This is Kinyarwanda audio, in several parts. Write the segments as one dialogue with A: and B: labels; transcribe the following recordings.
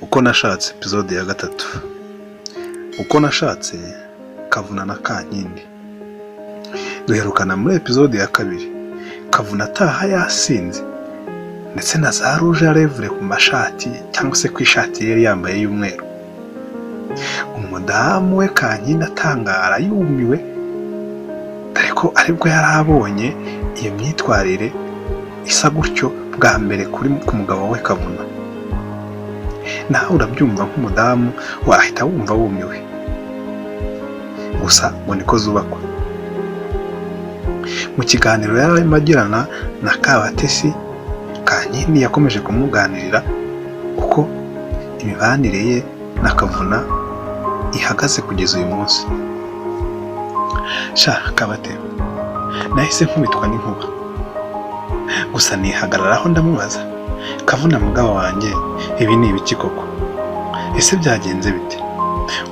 A: uko nashatse episode ya 3. Uko nashatse Kavuna na Kankindi. Duherukana muri episode ya 2. Kavuna ataha yasinze ndetse na za rouge à lèvres ku mashati cyangwa se ku ishati yari yambaye y'umweru. Umudamu we Kankindi atangara yumiwe ariko aribwo yarabonye iyo myitwarire isa gutyo bwa mbere kuri ku mugabo we Kavuna. Nawe urabyumva nk'umudamu wahita wumva wumiwe. Gusa ngo niko zubakwa. Mu kiganiro yararimo agirana na Kabatesi, Kankindi yakomeje kumuganirira kuko imibanire ye na Kavuna ihagaze kugeza uyu munsi. Kabate, nahise nkubitwa n'inkuba. Gusa nihagararaho ndamubaza, Kavuna mugabo wanjye, ibi ni ibiki koko? Ese byagenze bite?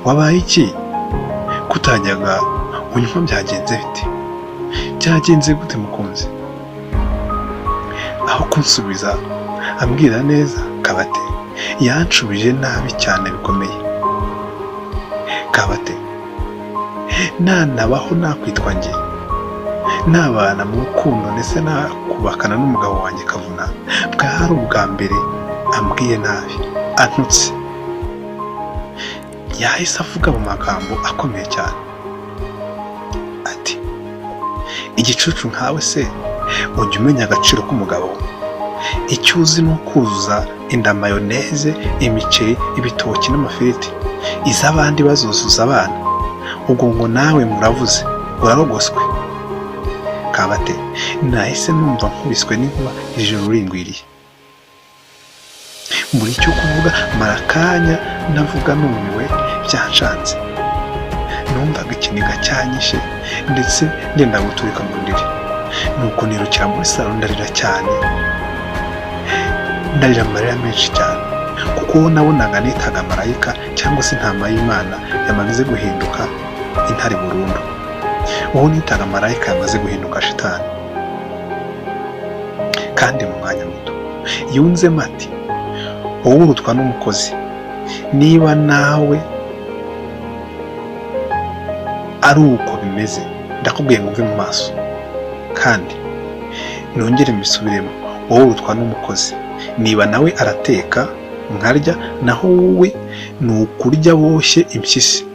A: Wabaye iki? Kutajyaga unyuma byagenze bite? Byagenze gute mukunzi? Aho kunsubiza ambwira neza, Kabate yanshubije nabi cyane bikomeye. Kabate, nanabaho nakwitwa njye, nabana mu rukundo ndetse nakubakana n'umugabo wanjye Kavuna, bwari ubwa mbere ambwiye nabi, antutse. Yahise avuga mu magambo akomeye cyane ati, igicucu nkawe se ujya umenya agaciro k'umugabo? Icyo uzi ni ukuzuza inda mayoneze, imiceri, ibitoki n'amafiriti, iz'abandi bazuzuza abana. Ubwo ngo nawe muravuze, urarogoswe. Kabate, nahise numva nkubiswe n'inkuba ijoro ringwiriye. Muri cyo kuvuga marakanya navuga numiwe byanshanze. Numvaga ikiniga cyanyishe ndetse ndenda guturika mu ndiri. Nuko nirukira muri salon ndarira cyane. Ndarira amarira menshi cyane kuko nabonaga nitaga marayika cyangwa se intama y'Imana yamaze guhinduka intare burundu. Uwo nitaga marayika yamaze guhinduka shitani. Kandi mu mwanya muto yunzemo ati, wowe urutwa n'umukozi, niba nawe ari uko bimeze ndakubwiye ngo uve mu maso. Kandi nongere mbisubiremo, wowe urutwa n'umukozi, niba nawe arateka nkarya, naho wowe ni ukurya boshye impyisi.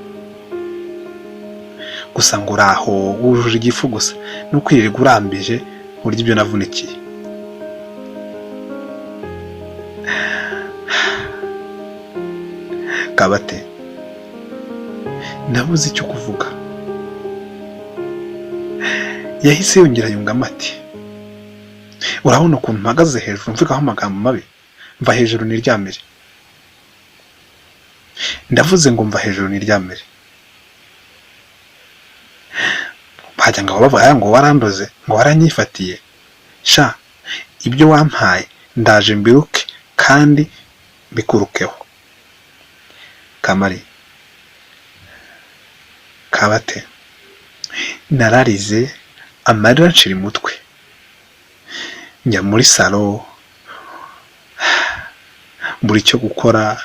A: Gusa ngo uraho wujuje igifu gusa no kwirirwa urambije urya ibyo navunikiye. Kabate, nabuze icyo kuvuga. Yahise yongera yungamo ati, urabona ukuntu mpagaze hejuru mvugaho amagambo mabi? Mva hejuru niryamire. Ndavuze ngo mva hejuru niryamire. Bajya ngo bavuga ngo warandoze, ngo waranyifatiye. Ibyo wampaye ndaje mbiruke kandi bikurukeho. Kamari, Kabate, nararize amarira nshira umutwe. Njya muri salon buri cyo gukora.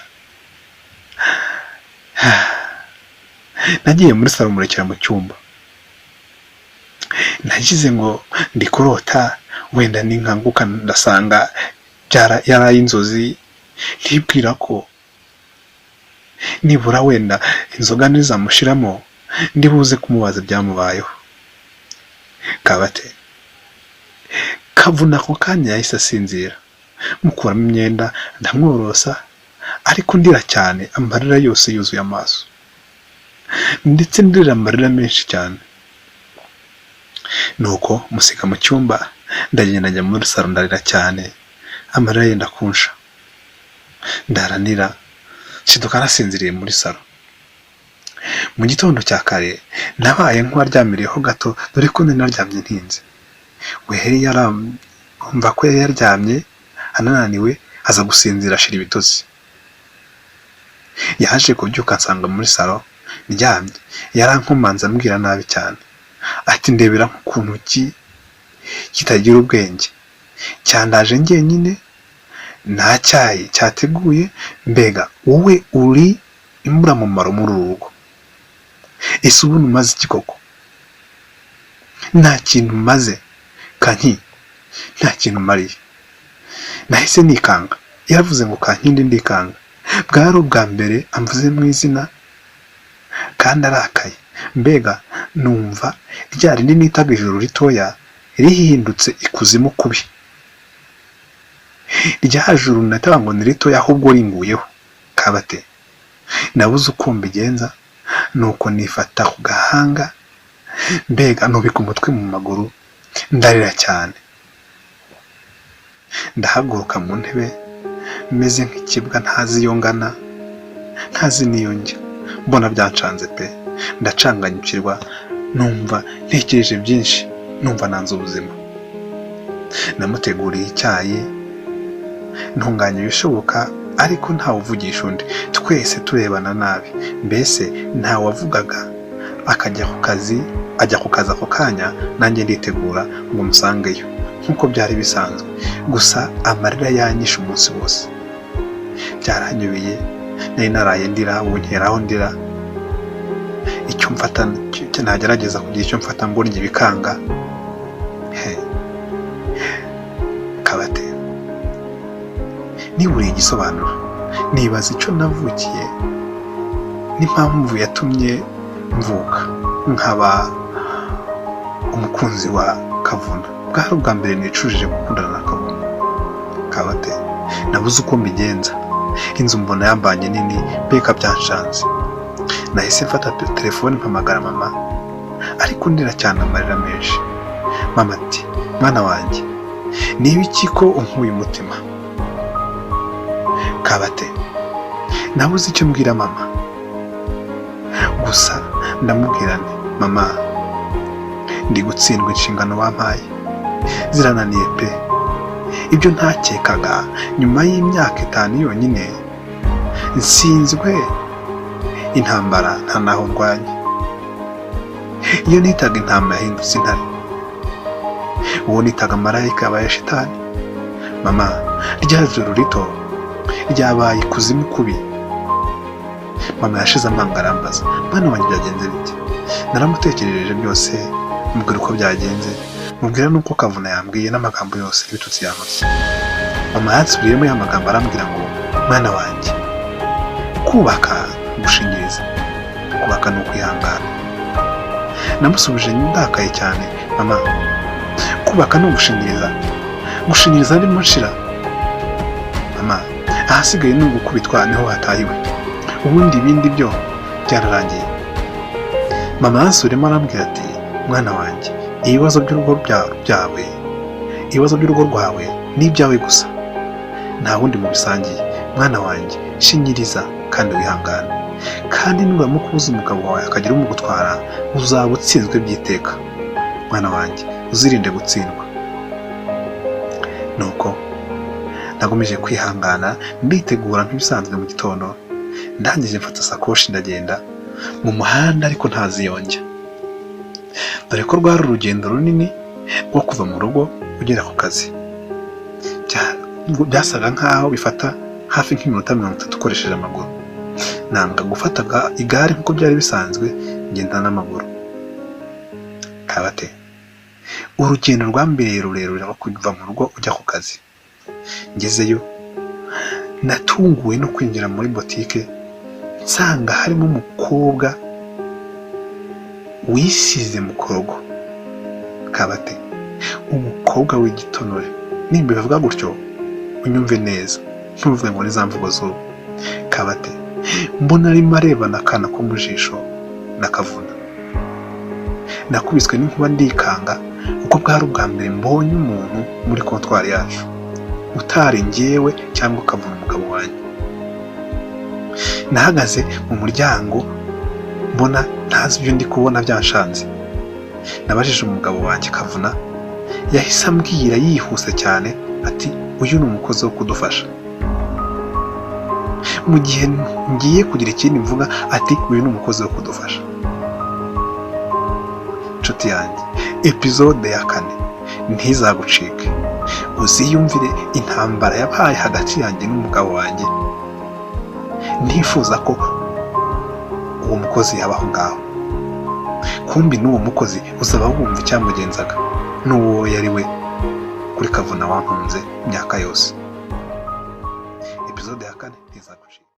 A: Nagiye muri salon murekera mu cyumba. Nagize ngo ndikurota, wenda ninkanguka ndasanga yaraye inzozi. Nkibwira ko nibura wenda inzoga nizamushiramo ndibuze kumubaza byamubayeho. Kabate, Kavuna ko kanya yahise asinzira. Mukuramo imyenda ndamworosa ariko ndira cyane, amarira yose yuzuye amaso ndetse ndira amarira menshi cyane. Nuko musika mu cyumba ndagenda njya muri salon ndarira cyane, amarira yenda kunsha. Ndaranira shiduka nasinziriye muri salon. Mu gitondo cya kare nabaye nk'uwaryamiriyeho gato, dore ko naryamye ntinze. Weheri yaramva ko yaryamye anananiwe, aza gusinzira ashira ibitotsi. Yaje kubyuka nsanga muri salon ndyamye, yarankomanza ambwira nabi cyane ati, ndebera nk'ukuntu kitagira ubwenge, cyandaje njyenyine nta cyayi cyateguye, mbega wowe uri imburamumaro muri uru rugo. Ese ubundi umaze iki koko? Nta kintu umaze Kanki, nta kintu umariye. Nahise nikanga, yaravuze ngo Kankindi ndikanga. Bwari ubwa mbere amvuze mu izina kandi arakaye. Mbega numva rya rindi nitaga ijuru ritoya rihindutse ikuzimu kubi. Rya juru nataga ngo ni ritoya ahubwo ringuyeho. Kabate, nabuze uko mbigenza, nuko nifata ku gahanga, mbega nubika umutwe mu maguru, ndarira cyane. Ndahaguruka mu ntebe meze nk'ikibwa ntazi iyo ngana, ntazi n'iyo njya. Mbona byancanze pe, ndacanganyukirwa, numva ntekereje byinshi, numva nanze ubuzima. Namuteguriye icyayi, ntunganya ibishoboka, ariko ntawe uvugisha undi, twese turebana nabi. Mbese ntawe wavugaga. Akajya ku kazi, ajya ku kazi ako kanya, nanjye nditegura ngo musangeyo nk'uko byari bisanzwe. Gusa amarira yanyishe umunsi wose. Byaranyobeye, nari naraye ndira, ubu nkeraho ndira. Icyo mfata nagerageza kugira icyo mfata ngo ndye bikanga. Kabate, niburiye igisobanuro, nibaza icyo navukiye n'impamvu yatumye mvuka nkaba umukunzi wa Kavuna. Bwari ubwa mbere nicujije gukundana na Kavuna. Kabate, nabuze uko mbigenza. Inzu mbona yambanye nini, mbega byanshanze. Nahise mfata telefone mpamagara mama, ariko ndira cyane amarira menshi. Mama ati, mwana wanjye, niba iki ko unkuye umutima? Kabate, nabuze icyo mbwira mama. Gusa ndamubwira nti, mama, ndi gutsindwa inshingano wampaye, zirananiye pe. Ibyo ntakekaga, nyuma y'imyaka 5 yonyine nsinzwe intambara nta naho ndwanye. Iyo nitaga intama yahindutse intare, uwo nitaga marayika yabaye shitani. Mama, rya joro rito ryabaye ikuzimu kubi. Mama yashize amanga arambaza, mwana wanjye byagenze bite? Naramutekerereje byose, mubwira uko byagenze, mubwira nuko Kavuna yambwiye n'amagambo yose y'ibitutsi yanose. Mama yansubiyemo ya magambo arambwira ngo, mwana wanjye, kubaka gushingiriza, kubaka no kwihangana. Namusubije ndakaye cyane, mama, kubaka no gushingiriza, gushingiriza ndimo nshira. Mama, ahasigaye ni ugukubitwa niho hatahiwe, ubundi ibindi byo byararangiye. Mama yansubiyemo arambwira ati, mwana wanjye, ibibazo by'urugo byawe, ibibazo by'urugo rwawe ni ibyawe gusa, nta wundi mubisangiye. Mwana wanjye, shinyiriza kandi wihangane, kandi nuramuka ubuze umugabo wawe akagira umugutwara, uzaba utsinzwe by'iteka. Mwana wanjye, uzirinde gutsindwa. Nuko nagomeje kwihangana, nditegura nk'ibisanzwe mu gitondo. Ndangije mfata sakoshi ndagenda mu muhanda, ariko ntaziyonja, dore ko rwari urugendo runini rwo kuva mu rugo ugera ku kazi. Byasaga nkaho bifata hafi nk'iminota 30 ukoresheje amaguru. Nanga gufataga igare nk'uko byari bisanzwe, ngenda n'amaguru. Kabate, urugendo rwambereye rurerure rwo kuva mu rugo ujya ku kazi. Ngezeyo natunguwe no kwinjira muri botike, nsanga harimo umukobwa wisize mu korogo. Kabate, umukobwa w'igitonore. Nimba bivuga gutyo unyumve neza, ntuvuge ngo nizamvugo zo. Kabate, mbona arimo arebana akana ko mu jisho na Kavuna. Nakubiswe n'inkuba ndikanga, kuko bwari ubwa mbere mbonye umuntu muri kontwari yacu utari njyewe cyangwa Kavuna umugabo wanjye. Nahagaze mu muryango, mbona ntazi ibyo ndi kubona byanshanze. Nabajije umugabo wanjye Kavuna, yahise ambwira yihuse cyane ati, uyu ni umukozi wo kudufasha. Mu gihe ngiye kugira ikindi mvuga, ati, uyu ni umukozi wo kudufasha. Nshuti yanjye, episode ya 4 ntizagucike. uziyumvire intambara yabaye hagati yanjye n'umugabo wanjye. Ntifuza ko uwo mukozi yabaho ngaho, kumbi n'uwo mukozi uzaba wumva icyamugenzaga n'uwo yari we kuri Kavuna wankunze imyaka yose. Episode ya 4 izagucika.